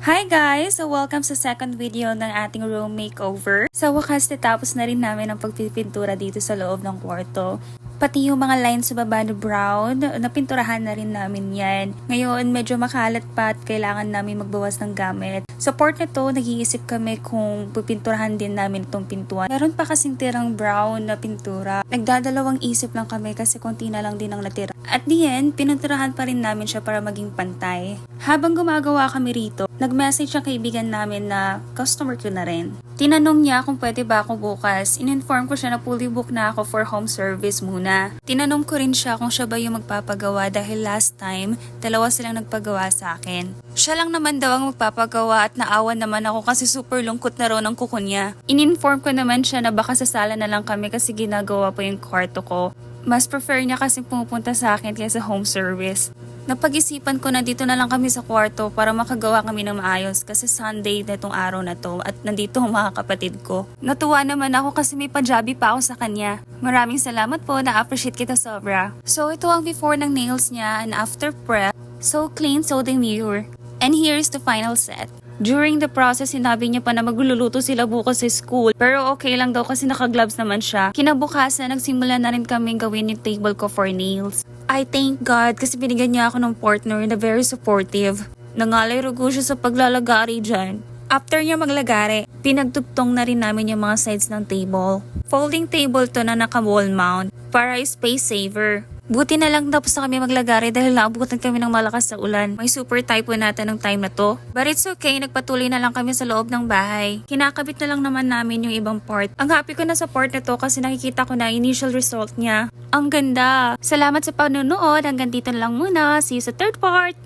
Hi guys! So welcome sa second video ng ating room makeover. Sa wakas, natapos na rin namin ang pagpipintura dito sa loob ng kwarto. Pati yung mga lines sa baba na brown, napinturahan na rin namin yan. Ngayon, medyo makalat pa at kailangan namin magbawas ng gamit. Sa part na to, nag-iisip kami kung pipinturahan din namin itong pintuan. Meron pa kasing tirang brown na pintura. Nagdadalawang isip lang kami kasi konti na lang din ang natira. At the end, pininturahan pa rin namin siya para maging pantay. Habang gumagawa kami rito, nag-message ang kaibigan namin na customer ko na rin. Tinanong niya kung pwede ba ako bukas. In-inform ko siya na fully book na ako for home service muna. Tinanong ko rin siya kung siya ba yung magpapagawa dahil last time, dalawa silang nagpagawa sa akin. Siya lang naman daw ang magpapagawa at naawan naman ako kasi super lungkot na raw ng kuko niya. In-inform ko naman siya na baka sa sala na lang kami kasi ginagawa pa yung kwarto ko. Mas prefer niya kasi pumupunta sa akin kaysa home service. Napag-isipan ko na dito na lang kami sa kwarto para makagawa kami ng maayos kasi Sunday na itong araw na to at nandito ang mga kapatid ko. Natuwa naman ako kasi may pajabi pa ako sa kanya. Maraming salamat po, na-appreciate kita sobra. So ito ang before ng nails niya and after prep. So clean, so demure. And here's the final set. During the process, sinabi niya pa na magluluto sila bukas sa school. Pero okay lang daw kasi naka-gloves naman siya. Kinabukasan, nagsimula na rin kami gawin yung table ko for nails. I thank God kasi binigyan niya ako ng partner na very supportive. Nangalay rugo siya sa paglalagari dyan. After niya maglagari, pinagtugtong na rin namin yung mga sides ng table. Folding table to na naka-wall mount para space saver. Buti na lang tapos na kami maglagari dahil naabutan kami ng malakas sa ulan. May super typo natin ng time na to. But it's okay, nagpatuloy na lang kami sa loob ng bahay. Kinakabit na lang naman namin yung ibang part. Ang happy ko na sa part na to kasi nakikita ko na initial result niya. Ang ganda! Salamat sa panonood. Hanggang dito na lang muna. See you sa third part!